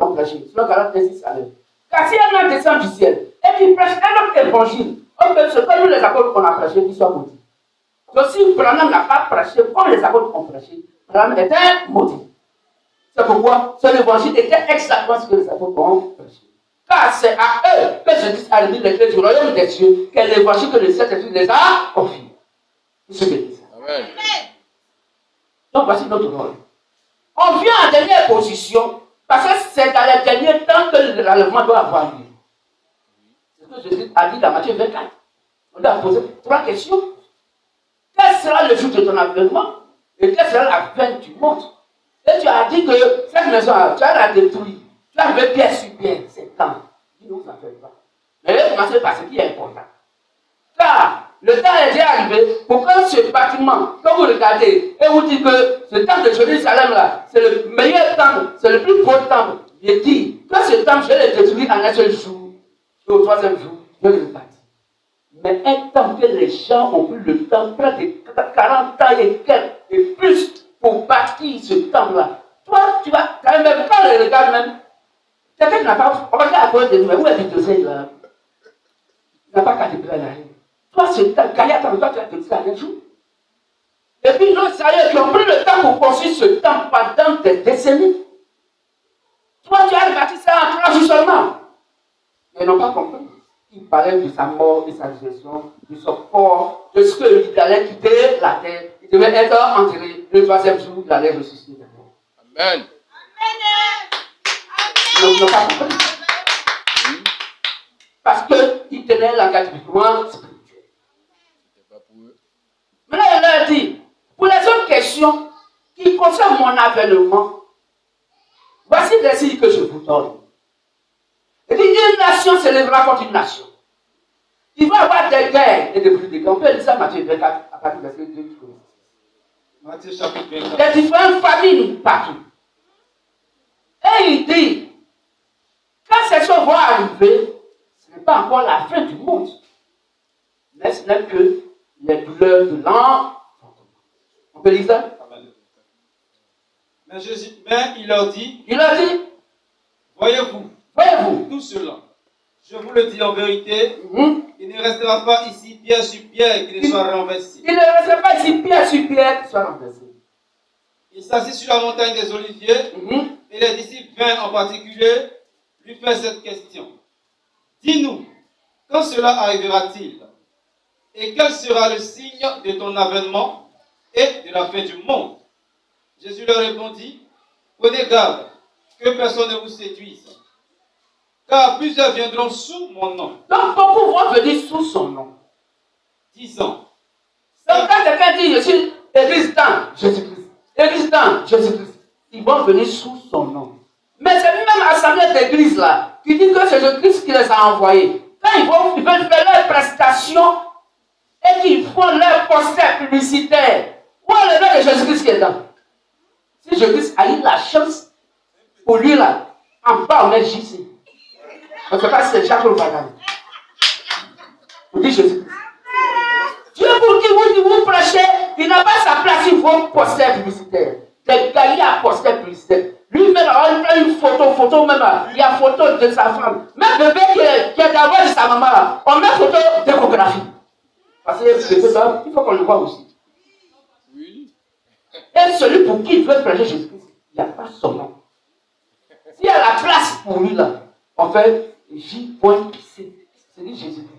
ont prêché. Selon Galates 6 à 9. Car si un homme descend du ciel et qu'il prêche un autre évangile, on peut se comme nous les apôtres qu'on a prêché, qu'ils soient maudits. Donc si Branham n'a pas prêché comme les apôtres ont prêché, Branham était maudit. C'est pourquoi son évangile était exactement ce que les apôtres ont prêché. Car c'est à eux que Jésus a remis les clés du royaume des cieux, qu'est l'évangile que le Saint-Esprit les a confiés. C'est ce que dit ça. Amen. Donc voici notre rôle. On vient en dernière position parce que c'est dans les derniers temps que le relèvement doit avoir lieu. C'est ce que Jésus a dit dans Matthieu 24. On doit poser 3 questions. Quel sera le jour de ton avènement et quelle sera la fin du monde? Et tu as dit que cette maison, tu as la détruire. Tu as levé pierre sur pierre. C'est temps. Il ne vous en fait pas. Mais commencez par ce qui est important. Car le temps est déjà arrivé pour que ce bâtiment, quand vous regardez et vous dites que ce temple de Jérusalem là, c'est le meilleur temple, c'est le plus beau temple. Je dis que ce temple, je l'ai détruit en un seul jour. Et au 3e jour, je le bâtis. Mais un temple que les gens ont pris le temps, près de 40 ans et plus pour bâtir ce temple-là. Toi, tu vas quand même pas le regarder même. Quelqu'un n'a pas regardé à cause de nous, mais où est-ce que tu là? Il n'a pas qu'à te plaindre. Toi, ce temps, Gaïa, toi, tu as détruit en un jour. Et puis, nos sérieux qui ont pris le temps pour construire ce temple pendant des décennies. Toi, tu as bâti ça en 3 jours seulement. Mais ils n'ont pas compris. Il parlait de sa mort, de sa résurrection, de son corps, de ce qu'il allait quitter la terre. Il devait être enterré. Le 3e jour, il allait ressusciter. Amen. Ils n'ont pas compris. Parce qu'il tenait l'engagement spirituel. Maintenant, il leur dit, pour les autres questions qui concernent mon avènement, voici les signes que je vous donne. Il dit, une nation s'élèvera contre une nation. Il va y avoir des guerres et des bruits de guerre. On peut lire ça Matthieu 24, à partir du verset 2 jusqu'au 6. Matthieu chapitre 24. Des différentes famines partout. Et il dit, quand ces choses vont arriver, ce n'est pas encore la fin du monde. Mais ce n'est que les douleurs de l'enfantement. On peut lire ça? Mais il leur dit, voyez-vous tout cela, je vous le dis en vérité, il ne restera pas ici pierre sur pierre qui ne soit renversé. Il ne restera pas ici pierre sur pierre qui soit renversé. Il s'assit sur la montagne des Oliviers, et les disciples vinrent en particulier lui faire cette question. Dis-nous, quand cela arrivera-t-il? Et quel sera le signe de ton avènement et de la fin du monde? Jésus leur répondit, prenez garde que personne ne vous séduise, car plusieurs viendront sous mon nom. Donc beaucoup vont venir sous son nom. Disant. Donc quand quelqu'un dit, je suis Église dans Jésus-Christ, Église dans Jésus-Christ, ils vont venir sous son nom. Mais c'est même assemblée d'église là, qui dit que c'est Jésus-Christ qui les a envoyés. Quand ils veulent faire leur prestation et qu'ils font leur poster publicitaire, où est le nom de Jésus-Christ qui est dedans? Si Jésus-Christ a eu la chance, pour lui là, en bas on met JC. On ne sait pas si c'est Jacques ou Bagane. Vous dites Jésus-Christ. Dieu pour qui vous prêchez, il n'a pas sa place, il faut poster publicitaire. Des gaillers à poster publicitaire. Lui-même, il prend une photo même, il y a photo de sa femme. Même le bébé qui est d'abord de sa maman, on met photo d'échographie. Parce que ça, il faut qu'on le voit aussi. Et celui pour qui il veut prêcher Jésus-Christ, il n'y a pas son nom. S'il y a la place pour lui là, on fait J.C. C'est dit Jésus-Christ.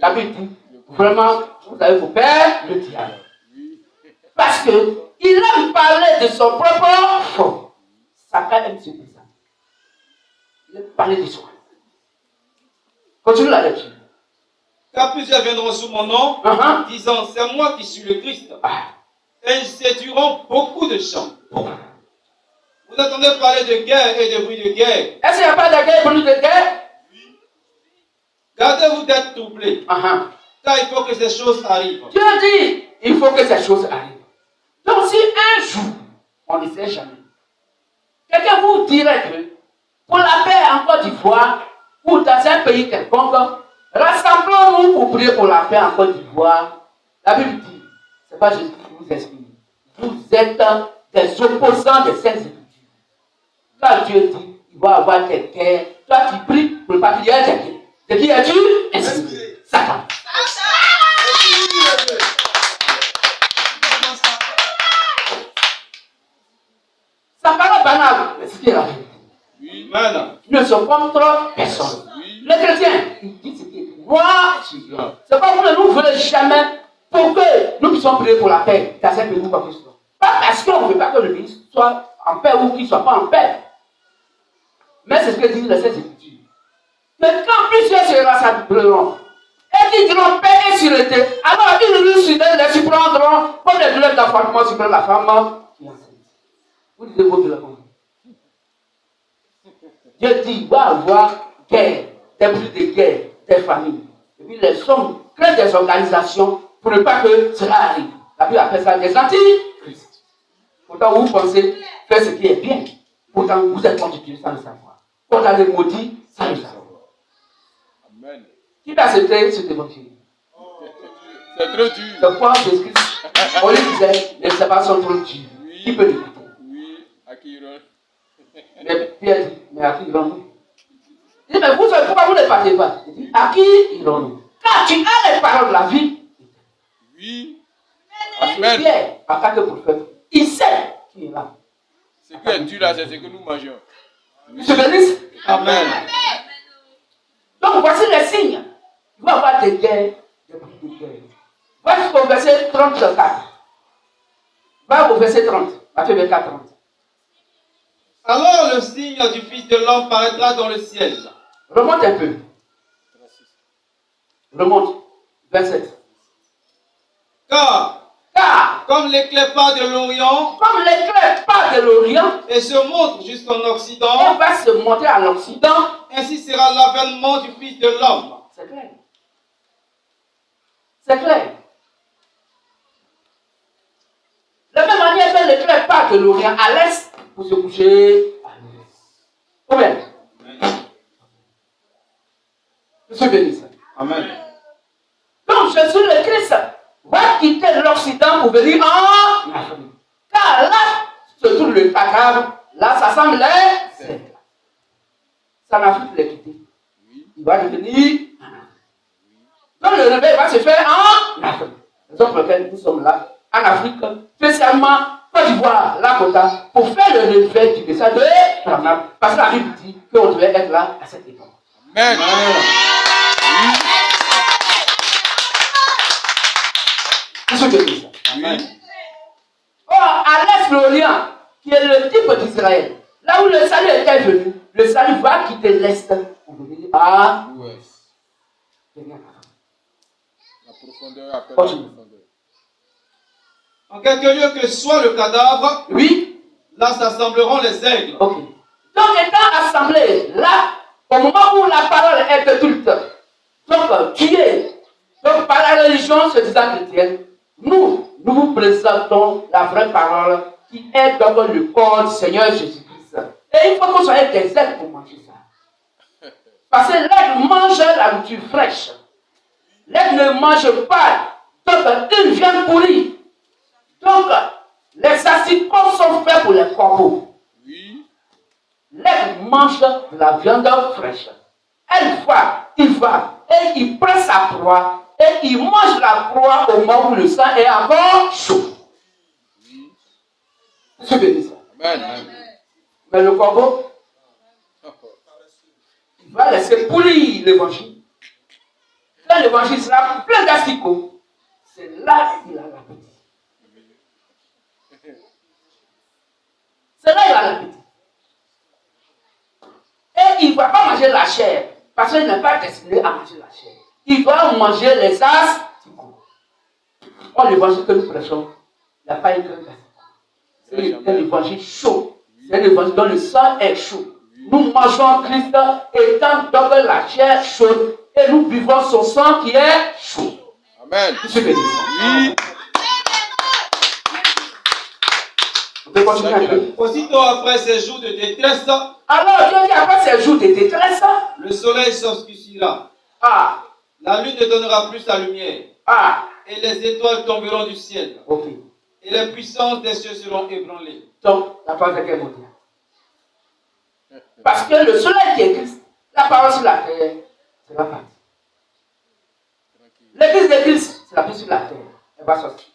La Bible dit, vraiment, vous avez vos pères, le diable. Parce que il aime parler de son propre fond. Satan aime se dire ça. Il aime parler de soi. Continue la lecture. Car plusieurs viendront sous mon nom, disant, c'est moi qui suis le Christ. Et ils séduiront beaucoup de gens. Vous entendez parler de guerre et de bruit de guerre. Est-ce qu'il n'y a pas de guerre et de bruit de guerre? Gardez-vous d'être troublés. Car il faut que ces choses arrivent. Dieu dit, il faut que ces choses arrivent. Donc si un jour, on ne sait jamais, quelqu'un vous dirait que pour la paix en Côte d'Ivoire ou dans un pays quelconque, rassemblons-nous pour prier pour la paix en Côte d'Ivoire. La Bible dit, ce n'est pas Jésus qui vous explique. Vous êtes des opposants des saintes écritures. Quand Dieu dit, il va avoir des guerres, toi tu pries pour ne pas qu'il y ait des guerres. De qui es-tu? Esprit. Satan. Ça paraît banal, mais c'est la vérité. Oui. Ils ne sont contre personne. Oui. Les chrétiens, ils disent ce qui est noir sur blanc. C'est pas que nous ne voulons jamais pour que nous puissions prier pour la paix dans un pays ou quoi que ce soit. Pas parce qu'on ne veut pas que le pays soit en paix ou qu'il ne soit pas en paix. Mais c'est ce que disent les Saintes Écritures. Que quand plusieurs se rassembleront et qu'ils diront paix et sûreté, alors ils les surprendront comme les douleurs d'enfantement surprennent la femme qui est enceinte. Vous disiez votre la compris. Dieu dit il va y avoir guerre, des bruits de guerre, des familles. Et puis les hommes créent des organisations pour ne pas que cela arrive. La Bible appelle ça des antichrist. Pourtant, vous pensez faire ce qui est bien. Pourtant, vous êtes contre Dieu sans le savoir. Pourtant, les maudits sans le savoir. Amen. Qui va accepter cet évangile? C'est trop dur. Le point Jésus-Christ, on lui disait, les sabbats sont trop durs. Oui. Qui peut l'écouter? Oui, à qui il Mais Pierre dit, mais à qui irons-nous? Il dit, mais vous savez pourquoi vous ne partez pas? Il dit, à qui irons-nous? Car tu as les paroles de la vie. Oui. Amen. Pierre, en tant que prophète, il sait qui est là. Ce qui est dur là, c'est ce que nous mangeons. Monsieur bénisse. Amen. Donc voici les signes. Il va y avoir des guerres, des bruits de guerre. Va jusqu'au verset 34. Va au verset 30. Matthieu 24, 30. Alors le signe du Fils de l'homme paraîtra dans le ciel. Remonte un peu. Remonte. 27. Car, comme l'éclair part de l'Orient, comme l'éclair part de l'Orient, et se montre jusqu'en Occident, et va se monter à l'Occident, ainsi sera l'avènement du Fils de l'homme. C'est clair. C'est clair. De la même manière que l'éclair part de l'Orient à l'Est pour se coucher à l'Ouest. Combien? Monsieur bénisse. Amen. Donc Jésus le Christ va quitter l'Occident pour venir en Afrique. Car là se trouve le Takab, là ça semble les. C'est en Afrique qu'il est quitté. Il va revenir en Afrique. Donc le réveil va se faire en Afrique. C'est pour lequel nous sommes là, en Afrique, spécialement Côte d'Ivoire, Lakota, pour faire le réveil du message de Branham. Parce que la Bible dit qu'on devait être là à cette époque. Amen. C'est ce que dit ça. Oui. Or, à l'Est de l'Orient, qui est le type d'Israël, là où le salut était venu, le salut va quitter l'Est pour venir à l'Ouest. l'Orient. La profondeur appelle la Continue. profondeur. En quelque lieu que soit le cadavre, Oui. là s'assembleront les aigles. Ok. Donc, étant assemblés là, au moment où la parole est de culte, donc qui est, donc par la religion se disant chrétienne, nous vous présentons la vraie parole qui est donc le corps du Seigneur Jésus-Christ. Et il faut qu'on soit des aigles pour manger ça. Parce que l'aigle mange la nourriture fraîche. L'aigle ne mange pas donc une viande pourrie. Donc, les asticots sont faits pour les corbeaux. Oui. L'aigle mange de la viande fraîche. Il va, et il prend sa proie, et il mange la proie au moment où le sang est encore chaud. Oui. Je bénis ça. Amen. Mais le corbeau, il va laisser pourrir l'évangile. Quand l'évangile sera plein d'asticots, c'est là qu'il a l'appétit. C'est là qu'il a l'appétit. Et il ne va pas manger la chair, parce qu'il n'est pas destiné à manger la chair. Il va manger les asticots. Or, l'évangile que nous prêchons, il n'y a pas une grande asticots. C'est un évangile chaud. C'est un évangile dont le sang est chaud. Nous mangeons Christ étant donc la chair chaude et nous vivons son sang qui est chaud. Amen. Je bénis. Oui. On peut continuer un peu. Aussitôt après ces jours de détresse, Alors Dieu dit après ces jours de détresse, le soleil s'obscurcira. ah, La lune ne donnera plus sa lumière. ah, Et les étoiles tomberont du ciel. ok. Et les puissances des cieux seront ébranlées. Donc, la phrase est quelle mondiale? Parce que le soleil qui est Christ, la parole sur la terre, c'est la partie. L'église de Christ, c'est la pluie sur la terre. Elle va sortir.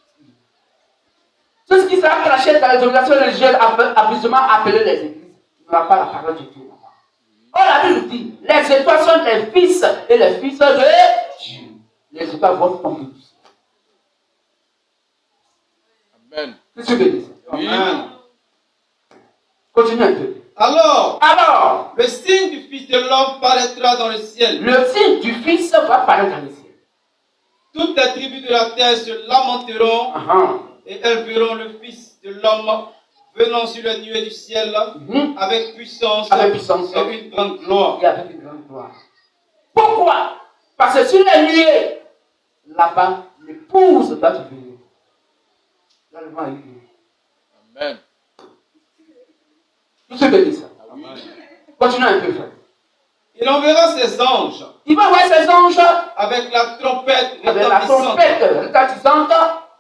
Tout ce qui sera craché dans les organisations religieuses, abusivement appelées les églises, n'aura pas la parole de Dieu. Or, la Bible dit, les étoiles sont les fils et les fils de Dieu. Les étoiles vont tomber du ciel. Amen. Qu'est-ce que tu veux dire? Amen. Continue un peu. Alors, le signe du Fils de l'homme paraîtra dans le ciel. Le signe du Fils va paraître dans le ciel. Toutes les tribus de la terre se lamenteront et elles verront le Fils de l'homme venant sur les nuées du ciel avec puissance et une grande gloire. Et avec une grande gloire. Pourquoi? Parce que sur les nuées, là-bas, l'épouse va te venir. Là, le vent est lié. Amen. Tout ce que dit ça. Amen. Continue un peu, frère. Il enverra ses anges Il va voir ses anges avec la trompette avec la trompette retentissante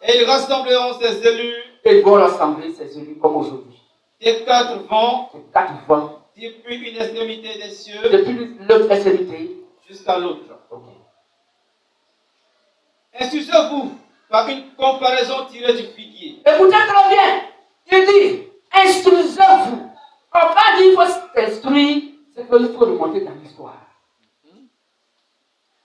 et ils rassembleront ses élus et ils vont rassembler ses élus comme aujourd'hui. des quatre vents C'est 4 vents depuis une extrémité des cieux depuis l'autre extrémité. jusqu'à l'autre. Okay. Instruisez-vous par une comparaison tirée du figuier. Écoutez très bien. Il dit, instruisez-vous. On va dire qu'il faut s'instruire, c'est qu'il faut remonter dans l'histoire.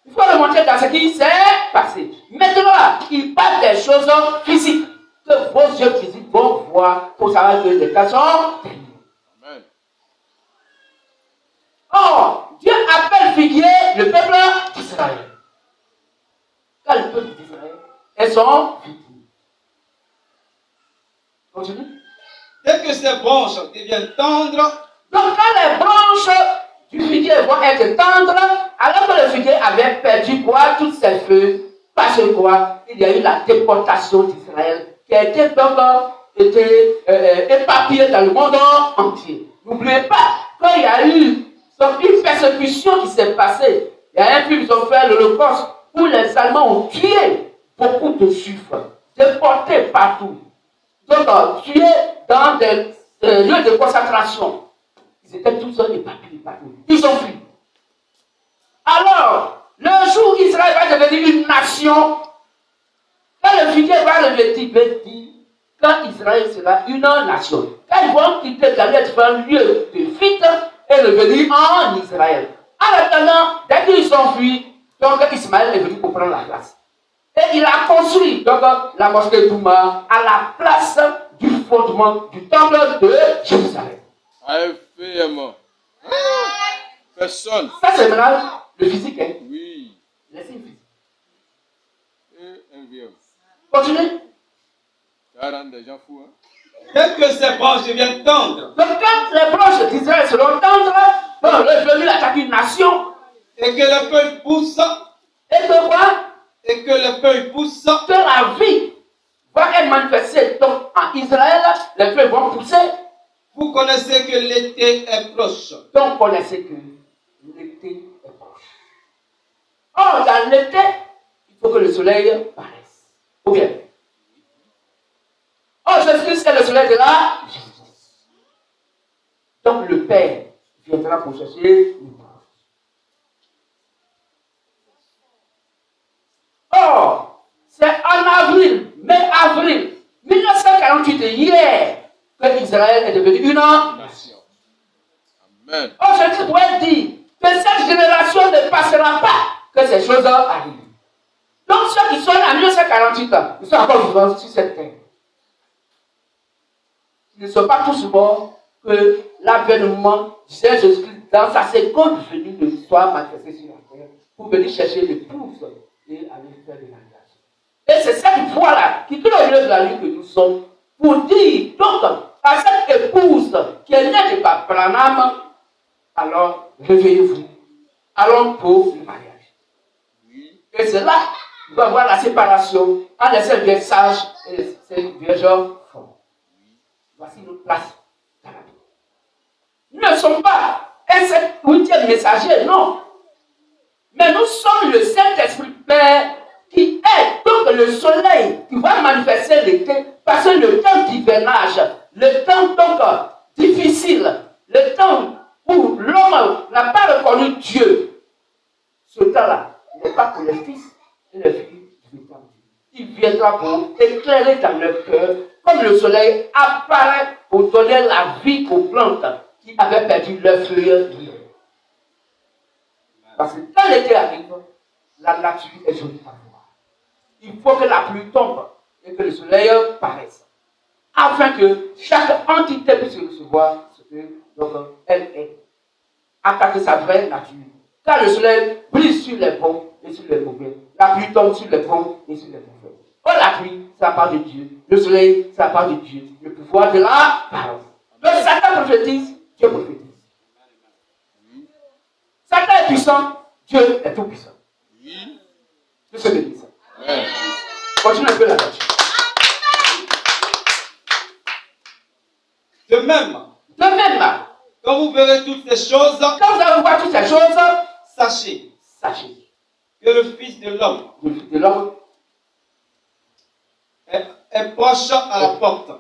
Il faut remonter dans ce qui s'est passé. Maintenant, il parle des choses physiques que vos yeux physiques vont voir pour savoir que les cas sont terminés. Amen. Or, Dieu appelle figuier le peuple d'Israël. Quand le peuple d'Israël est son figuier. Continue. Dès que ces branches deviennent tendres, Donc, quand les branches du figuier vont être tendres, alors que le figuier avait perdu quoi? Toutes ses feuilles. Parce que quoi? Il y a eu la déportation d'Israël qui a été donc éparpillée dans le monde entier. N'oubliez pas qu'il y a eu une persécution qui s'est passée. Il y a un film, ils ont fait l'Holocauste où les Allemands ont tué beaucoup de Juifs, déportés partout. Donc, tués dans des lieux de concentration. Ils étaient tous éparpillés partout. Ils ont fui. Alors, le jour où Israël va devenir une nation, quand le figuier va revêtir, quand Israël sera une nation, quand ils vont quitter Galette, faire un lieu de fuite et revenir en Israël. En attendant, dès qu'ils sont fuis, donc Ismaël est venu pour prendre la place. Et il a construit donc la mosquée d'Ouma à la place du fondement du temple de Jérusalem. AFPM. Personne. Ça c'est maintenant le physique, hein? Oui. Les signes physiques. Et un vieux. Continue. Ça rend des gens fous, hein? dès que ces branches deviennent tendres, Donc quand les branches d'Israël seront tendres, vont revenir attaquer une nation. et que les feuilles poussent, Et que quoi? et que les feuilles poussent, Que la vie va être manifestée donc en Israël, les feuilles vont pousser. vous connaissez que l'été est proche. Donc connaissez que l'été est proche. Or, dans l'été, il faut que le soleil paraisse. Ou bien. Or, Jésus-Christ est le soleil de la justice. Donc le Père viendra pour chercher une branche. Or, c'est en avril, mai-avril 1948, hier, que Israël est devenu une nation. Amen. Or, Jésus pourrait dire que cette génération ne passera pas que ces choses arrivent. Donc, ceux qui sont en 1948 ans, ils sont encore vivants sur cette terre. Ils ne sont pas tous morts que l'avènement du Seigneur Jésus-Christ dans sa seconde venue de soit manifesté sur la terre pour venir chercher l'épouse et aller faire des langages. Et c'est cette voie-là qui, tout au milieu de la nuit que nous sommes, pour dire donc à cette épouse qui est née de Branham, alors réveillez-vous. Allons pour le mariage. Oui. Et c'est là qu'il va y avoir la séparation entre ces vierges sages et ces vierges folles. Voici notre place dans la vie. Nous ne sommes pas un 8e messager, non. Mais nous sommes le Saint-Esprit Père qui est donc le soleil qui va manifester l'été, parce que le temps d'hivernage, le temps donc difficile, le temps où où l'homme n'a pas reconnu Dieu, ce temps-là n'est pas pour les fils et les filles du temps. Il viendra pour éclairer dans leur cœur, comme le soleil apparaît pour donner la vie aux plantes qui avaient perdu leur feuillage. Parce que quand l'été arrive, la nature est jolie à voir. Il faut que la pluie tombe et que le soleil paraisse, afin que chaque entité puisse recevoir ce que elle est, attaquer sa vraie nature. Quand le soleil brille sur les bons et sur les mauvais, la pluie tombe sur les bons et sur les mauvais. Oh, la pluie, ça part de Dieu. Le soleil, ça part de Dieu. Le pouvoir de la parole. Donc Satan prophétise, Dieu prophétise. Satan est puissant, Dieu est tout puissant. Je sais bien ça. Continue un peu la voiture. De même, quand vous verrez toutes ces choses, quand vous allez voir toutes ces choses, sachez que le Fils de l'homme est proche à la porte.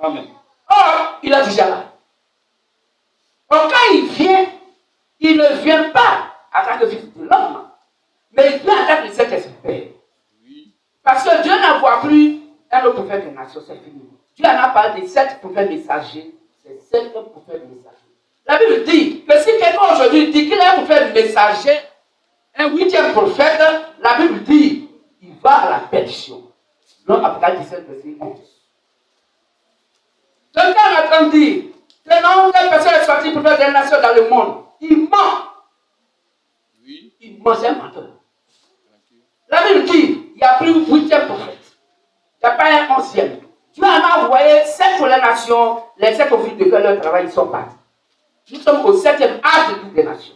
Amen. Or, il est déjà là. Or, quand il vient, il ne vient pas en tant que fils de l'homme, mais il vient en tant que cet esprit. Parce que Dieu n'envoie plus un autre prophète des nations, c'est fini. Dieu en a parlé des 7 prophètes messagers, c'est 7 prophètes messagers. La Bible dit que si quelqu'un aujourd'hui dit qu'il est un prophète messager, un 8e prophète, la Bible dit il va à la perdition. Dans Apocalypse 17, verset 11. Donc quand on entend dire que non, telle personne est sortie prophète des nations dans le monde, il ment. Il ment, c'est un menteur. La Bible dit il n'y a plus 8e prophète. Il n'y a pas un 11e. Dieu en a envoyé 7 pour les nations, les 7 ont fini de faire leur travail, ils sont partis. Nous sommes au 7e âge de toutes les nations.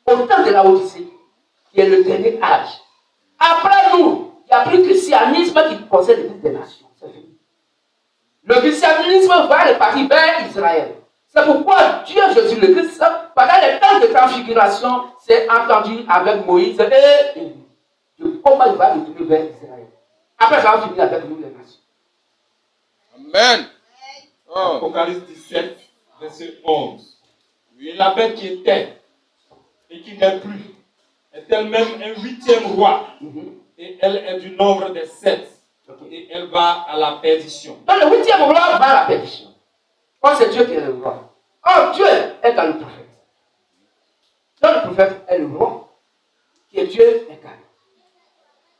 Au temps de la Odyssée, qui est le dernier âge. Après nous, il n'y a plus de christianisme qui possède toutes les nations. C'est fini. Le christianisme va aller partir vers Israël. C'est pourquoi Dieu Jésus le Christ, pendant les temps de transfiguration, s'est entendu avec Moïse et Élie. Comment il va retourner vers Israël. Après, ça va finir avec nous les nations. Amen. Oh. Apocalypse 17, verset 11. Et la bête qui était et qui n'est plus est elle-même un 8e roi. Et elle est du nombre des 7. Et elle va à la perdition. Donc le 8e roi va à la perdition. Or c'est Dieu qui est le roi. Or Dieu est dans le prophète. Donc le prophète est le roi, qui est Dieu incarné.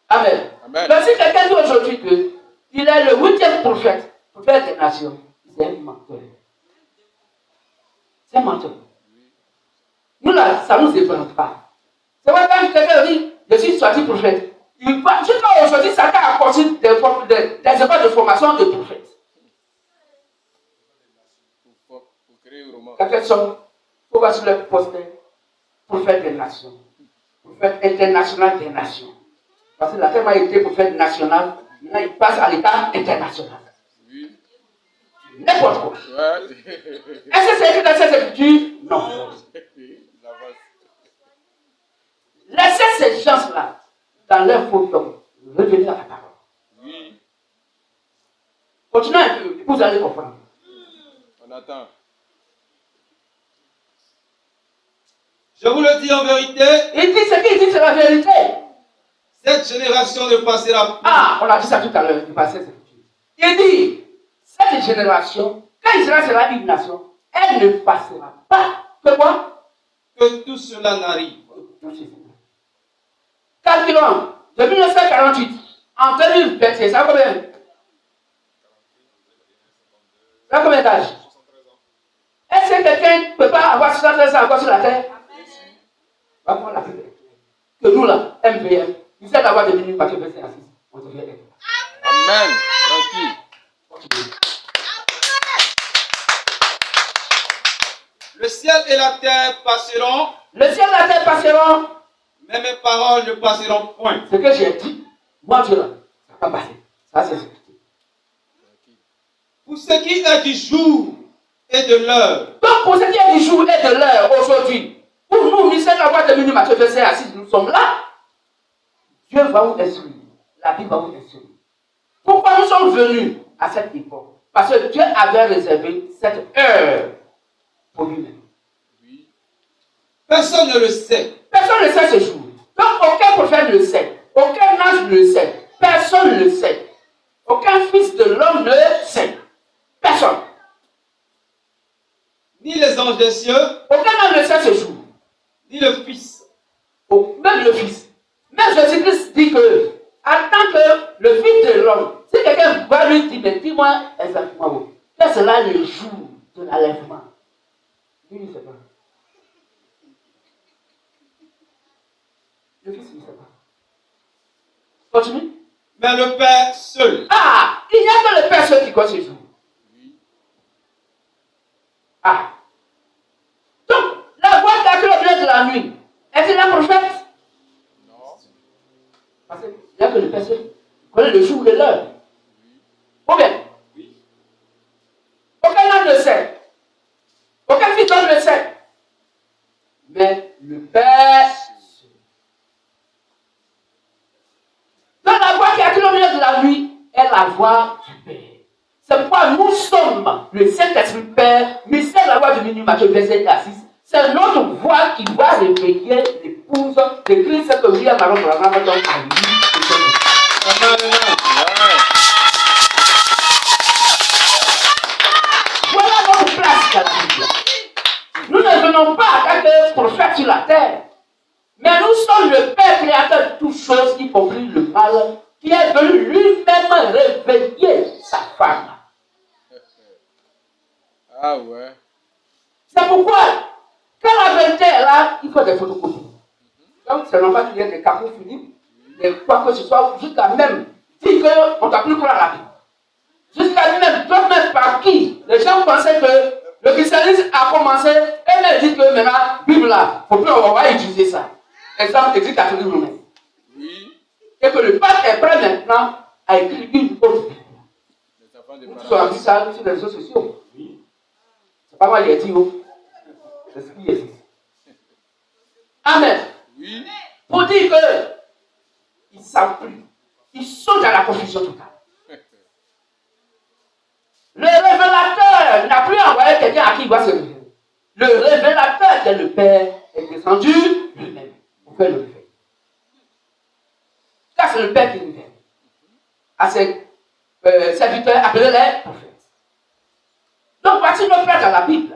Amen. Amen. Mais si quelqu'un dit aujourd'hui qu'il est le 8e prophète des nations, c'est un menteur. C'est un menteur. Nous là, ça ne nous ébranle pas. C'est vrai quand quelqu'un dit, je suis sorti prophète. Aujourd'hui, Satan a conçu des écoles de formation de prophètes. Pour créer un roman. Quelqu'un sont, pour voir sur le poster, prophète des nations, prophète international des nations. Parce que la terme a été prophète national, maintenant il passe à l'état international. Oui. N'importe quoi. Ouais. Est-ce que c'est écrit dans cette écriture? Non. Laissez ces gens-là dans leur photo, revenir à la parole. Oui. Continuez un peu, vous allez comprendre. On attend. Je vous le dis en vérité, Il dit ce qu'il dit, c'est la vérité. cette génération ne passera plus. Ah, on a dit ça tout à l'heure, du passé, c'est futur. Il dit, cette génération, quand Israël sera une nation, elle ne passera pas. Que quoi? Que tout cela n'arrive. Calculons, de 1948 en 2021, ça a combien? Ça a combien d'âge? Est-ce que quelqu'un ne peut pas avoir 73 ans encore sur la terre? Va prendre la plus belle. Que nous là, MVM, il sait d'avoir des minutes parce que verset 6, on devient être. Amen. Tranquille. Continue. Le ciel et la terre passeront, Le ciel et la terre passeront. mais mes paroles ne passeront point. Ce que j'ai dit, moi Dieu là, ça va pas passer. Ça c'est ce. Pour ce qui est du jour et de l'heure, Donc pour ce qui est du jour et de l'heure aujourd'hui, pour nous, ministère de la voix de Minu, Matthieu verset 6, nous sommes là. Dieu va vous instruire. La Bible va vous instruire. Pourquoi nous sommes venus à cette époque? Parce que Dieu avait réservé cette heure pour lui-même. Oui. Personne ne le sait. Personne ne sait ce jour. Donc aucun prophète ne le sait. Aucun ange ne le sait. Personne ne le sait. Aucun fils de l'homme ne le sait. Personne. Ni les anges des cieux, Aucun homme ne sait ce jour. ni le Fils. Même le Fils. Même Jésus-Christ dit que, en tant que le Fils de l'homme, si quelqu'un va lui dire, mais dis-moi exactement, quel sera le jour de l'enlèvement? Lui, il ne sait pas. Le Fils, il ne sait pas. Continue. Mais le Père seul. Ah, il n'y a que le Père seul qui connaît ce jour. Oui. Ah. Donc, la voix qui a crié au milieu de la nuit, est-il un prophète? Non. Parce qu'il n'y a que le Père seul qui connaît le jour et l'heure. Ou bien? Oui. Aucun homme ne sait. Aucun fils d'homme ne sait. Mais le Père seul. Donc, la voix qui a crié au milieu de la nuit est la voix du Père. C'est pourquoi nous sommes le Saint-Esprit Père, mystère de la voix du milieu, Matthieu verset 6. C'est notre voix qui va réveiller l'épouse de Christ que William Aaron Branham donne à lui. Amen. Ouais. Voilà notre place dans la Bible. Nous ne venons pas en tant que prophètes sur la terre, mais nous sommes le Père créateur de toutes choses, y compris le mal, qui est venu lui-même réveiller sa femme. Ah ouais. C'est pourquoi, quand la vérité est là, il faut des photocopies. Donc, c'est normal qu'il y ait des capons finis, des quoi que ce soit, jusqu'à même dire qu'on ne t'a plus croire à la Bible. Jusqu'à même, d'autres même par qui les gens pensaient que le christianisme a commencé, et même disent que maintenant, la Bible là, il ne faut plus on va utiliser ça. Exemple, l'église catholique romaine. Oui. Et que le pape est prêt maintenant à écrire une autre Bible. Les enfants de Vous avez vu ça sur les réseaux sociaux. C'est pas moi qui ai dit, oh. C'est ce qui existe. Amen. Oui. Pour dire que ils ne savent plus. Ils sont dans la confusion totale. Le révélateur n'a plus envoyé quelqu'un à qui il doit se révéler. Le révélateur qui est le Père est descendu lui-même pour faire le réveil. Car c'est le Père qui révèle à ses serviteurs appelés les prophètes. Donc voici notre place dans la Bible.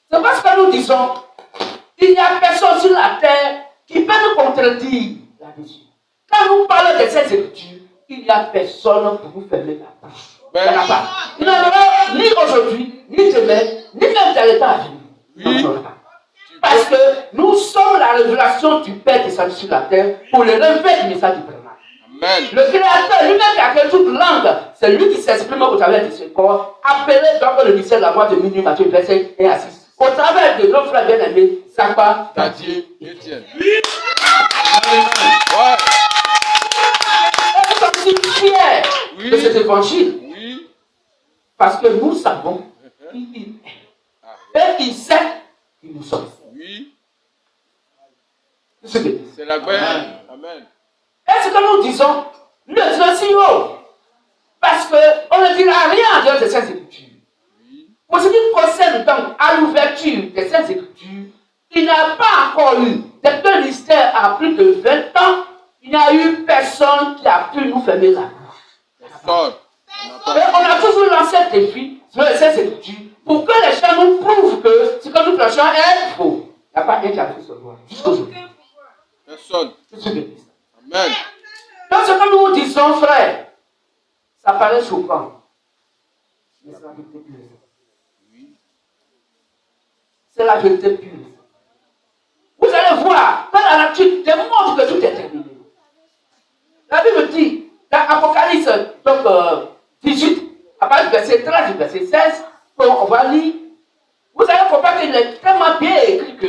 C'est parce que nous disons, il n'y a personne sur la terre qui peut nous contredire là-dessus. Quand nous parlons de ces écritures, il n'y a personne pour nous fermer la bouche. Il n'y en a pas. Il n'y en aura ni aujourd'hui, ni demain, ni même dans les temps à venir. Il n'y en aura pas. Parce que nous sommes la révélation du Père descendu sur la terre pour le réveil du message du Père. Amen. Le Créateur lui-même qui a créé toute langue, c'est lui qui s'exprime au travers de ce corps, appelé donc le mystère de la voix de minuit, Matthieu verset 1 à 6. Au travers de nos frères bien-aimés, Sapa, Tati, Etienne. Amen. Ouais. Et nous sommes si fiers de cet évangile, Oui. parce que nous savons qui il est. Et il sait qui nous sommes. Oui. C'est ce que dit. C'est la guerre. Amen. Et ce que nous disons, nous le disons si haut. Parce qu'on ne dira rien en dehors de ces écritures. Oui. Pour ce qui concerne donc à l'ouverture de ces écritures, il n'y a pas encore eu, depuis que l'histoire a plus de 20 ans, il n'y a eu personne qui a pu nous fermer la bouche. Personne. Et on a toujours lancé un défi sur ces écritures pour que les gens nous prouvent que ce que nous prêchons est faux. Il n'y a pas un qui a fait ce droit jusqu'aujourd'hui. Personne. C'est ce que dit. Amen. Donc ce que nous disons, frère, ça paraît choquant. Mais c'est la vérité pure. Oui. C'est la vérité pure. Vous allez voir, dans la nature, démontre que tout est terminé. La Bible dit, dans Apocalypse donc, 18, à partir du verset 13 et verset 16, on va lire, vous allez comprendre qu'il est tellement bien écrit que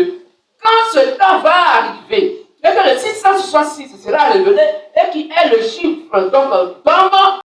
quand ce temps va arriver, et que le 666 sera révélé, et qui est le chiffre donc d'homme